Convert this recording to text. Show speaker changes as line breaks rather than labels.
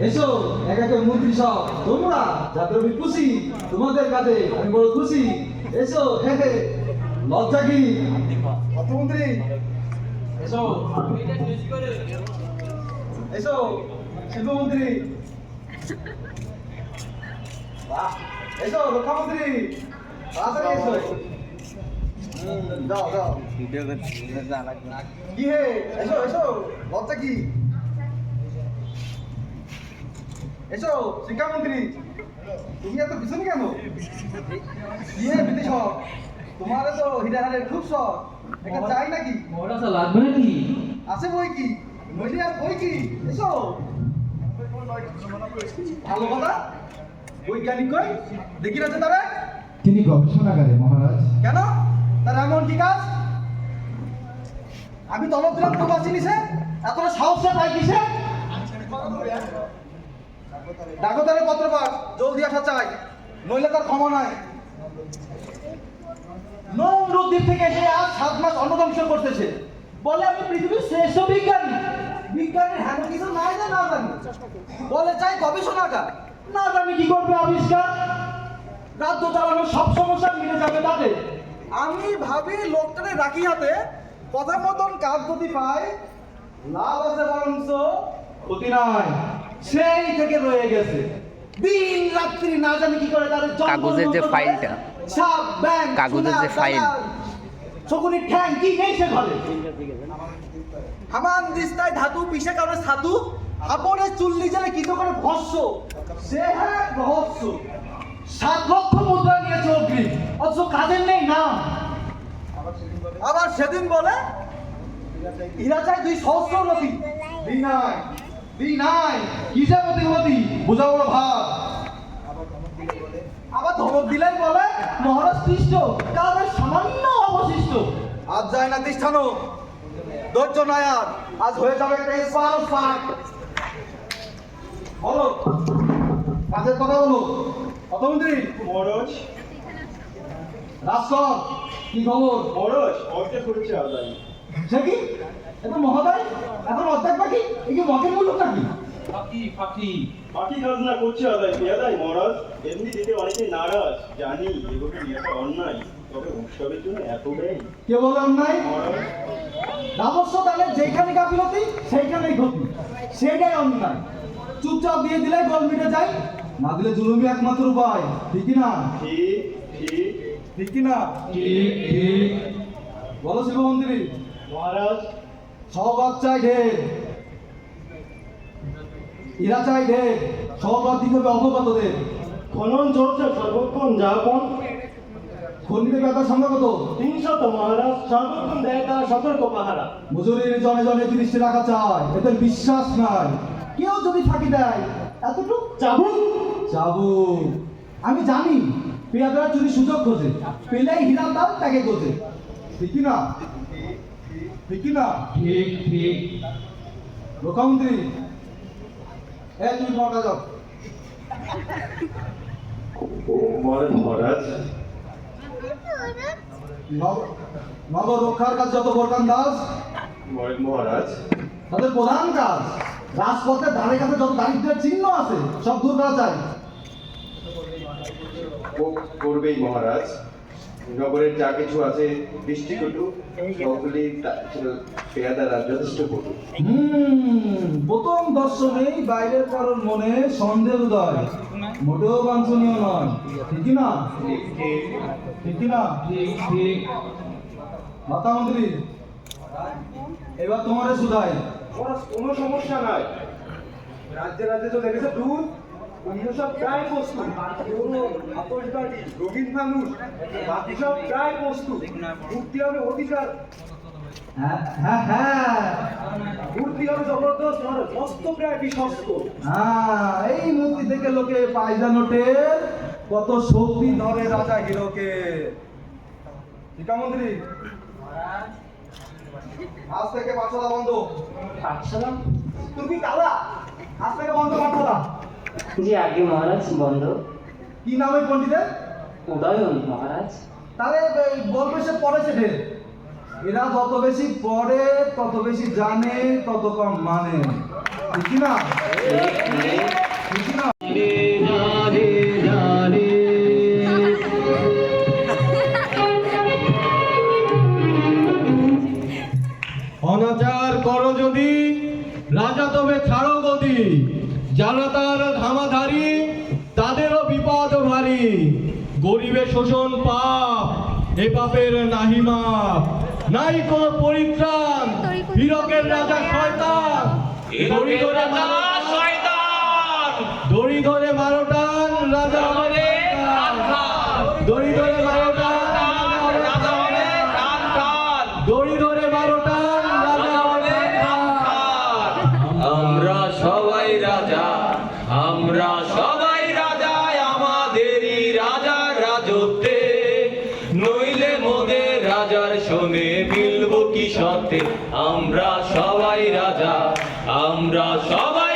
এসো এক একটা মন্ত্রী সব তোমরা যাদের আমি খুশি তোমাদের কাছে আমি বড় খুশি। এসো হে হে লজ্জা কি অর্থমন্ত্রী এসো, এসো শিল্পমন্ত্রী, এসো রক্ষামন্ত্রী, তাড়াতাড়ি এসো। যাও যাও কি হে এসো এসো লজ্জা কি এসো শিক্ষামন্ত্রী, তুমি এত পিছনে কেন? ইয়ে বিদেশ তোমার তো হীরাহারের খুব শখ, এটা চাই নাকি?
মহারাজা লাগবে নাকি?
আছে বই কি নইলে আর বই কি? এসো ভালো কথা। বৈজ্ঞানিক কই দেখি আছে তারা?
তিনি গবেষণাগারে মহারাজ।
কেন তার এমন কি কাজ? আমি তলব দিলাম তো বাঁচিনি সে এতটা সাহসটা পাই কিসে? ডাকতারের পত্র পাঠ জলদি আসা চাই, নইলে তার ক্ষমা নাই। নমরুদ্দিন থেকে এসে আজ 7 মাস অন্নধ্বংস করতেছে, বলে আমি পৃথিবীর শ্রেষ্ঠ বিজ্ঞানী। বিজ্ঞানীর হ্যাঁ কিছু নাই যে না জানি, বলে চাই গবেষণাগার। না জানি কি করবে আবিষ্কার, রাজ্য চালানোর সব সমস্যা মিলে যাবে তাতে। আমি ভাবি লোকটারে রাখি হাতে, কথা মতন কাজ যদি পায় লাভ আছে বরঞ্চ ক্ষতি নাই। সেই থেকে রয়ে গেছে দিন রাত্রি না জানি কি করে তার
কাগজের যে ফাইলটা,
সব ব্যাংক
কাগজের যে ফাইল,
শকুনি ঠ্যাং কি নেই সে ঘরে। হামান দিস্তায় ধাতু পিসে কারণে ছাতু আপনে চুল্লি জেলে কি তো করে ভস্য সে হ্যাঁ রহস্য। 7 লক্ষ মুদ্রা নিয়েছে অগ্রিম, অথচ কাজের নেই নাম। আবার সেদিন বলে হীরা চাই 2 সহস্রবতী। নাই কি যে মতিমতি বোঝা বড় ভাব। আবার ধমক দিলেই বলে মহারাজ তিষ্ঠ, কারণ সামান্য অবশিষ্ট। আজ যায় না তিষ্ঠানো, ধৈর্য নাই আজ হয়ে যাবে বলো কাজের কথা বলো। অর্থমন্ত্রী
মহারাজ,
রাজকর কি খবর?
মহারাজ অর্ধেক করেছে আদায়।
সে কি এটা মহোদয় এখন অর্ধেক বাকি, এই কি মকের মূল্য নাকি?
ফাঁকি ফাঁকি
বাকি খাজনা করছে আদায়, কে আদায় মহারাজ? এমনি দিতে অনেকে নারাজ, জানি এগুলো নিয়েটা অন্যায়, তবে উৎসবের জন্য এত ব্যয়।
কে বলে অন্যায়?
মহারাজ
রাজস্ব দানের যেখানে গাফিলতি সেইখানেই ক্ষতি, সেটাই অন্যায়। চুপচাপ দিয়ে দিলে গোল মিটে যায়, না দিলে জুলুমি একমাত্র উপায়। ঠিক কি না?
ঠিক ঠিক
ঠিক কি না?
ঠিক ঠিক।
বলো শিবমন্ত্রী।
মহারাজ
সহবাদ চাই ঢের, হীরা চাই ঢের, সহবাদ দিতে হবে অবগতদের।
খনন চর্চা সর্বক্ষণ যাপন,
খন্ডিতে বেতার সংখ্যা কত?
300 মহারাজ, সর্বক্ষণ দেয় তারা সতর্ক পাহারা।
মজুরির জনে জনে 30 টাকা চায়, এদের বিশ্বাস নাই। কেউ যদি ফাঁকি দেয় এতটুকু
চাবুক
যাবো। আমি জানি পেয়াদারা চুরি সুযোগ খোঁজে, পেলেই হীরার দাম তাকে খোঁজে। ঠিক কি না? ঠিক কি না?
ঠিক ঠিক।
রক্ষামন্ত্রী, তুমি মর্গা যাও।
মহারাজ,
নগর রক্ষার কাজ যত বরকান দাস,
মহারাজ,
তাদের প্রধান কাজ রাজপথের ধারে কাছে যত দারিদ্রের চিহ্ন আছে সব দূর করা চাই।
করবেই মহারাজ। নগরের যা কিছু আছে দৃষ্টিকটু, সবগুলি পেয়াদারা যথেষ্ট কটু।
প্রথম দর্শনেই বাইরের কারোর মনে সন্দেহ উদয়, মোটেও বাঞ্ছনীয় নয়। ঠিক কি না? ঠিক কি না?
ঠিক ঠিক।
মাতা মন্ত্রী, এবার তোমারে শুধাই।
কোনো সমস্যা নাই। রাজ্যে রাজ্যে তো লেগেছে দুধ, অন্য সব প্রায় প্রস্তুত। আতশবাজি, রঙিন মানুষ, বাকি সব প্রায় প্রস্তুত। মূর্তি হবে অধিকার,
হ্যাঁ হ্যাঁ হ্যাঁ
মূর্তি হবে জবরদস্ত, মস্ত প্রায় বিশ্বস্ত।
হ্যাঁ, এই মূর্তি থেকে লোকে পায়জা নোটের কত শক্তি ধরে রাজা হিরোকে। টিকা মন্ত্রী, আজ থেকে পাঠশালা বন্ধ।
পাঠশালা?
তুমি কালা, আজ থেকে বন্ধ পাঠশালা।
জি আগে মহারাজ, বন্ধ।
কি নাম ওই পণ্ডিতের?
উদয়ন মহারাজ।
তাহলে বলবে সে পড়েছে ঢের। এরা যত বেশি পড়ে তত বেশি জানে, তত কম মানে। ঠিক কি না? ঠিক কি না?
অনাচার করো যদি রাজা তবে ছাড়ো গদি, যারা তার ধামাধারী তাদেরও বিপদ ভারী। গরিবে শোষণ পাপ, এ পাপের নাহি মাপ, নাই কোন পরিত্রাণ। হীরকের রাজা শয়তান, দড়ি ধরে দড়ি ধরে মারোটান রাজা হবে দড়ি ধরে মারোটান রাজা হবে দড়ি ধরে মারোটান রাজা হবে।
আমরা সবাই রাজা, আমরা সবাই রাজা, আমাদেরই রাজার রাজত্বে। নইলে মোদের রাজার সঙ্গে মিলবো কি সত্যে? আমরা সবাই রাজা, আমরা সবাই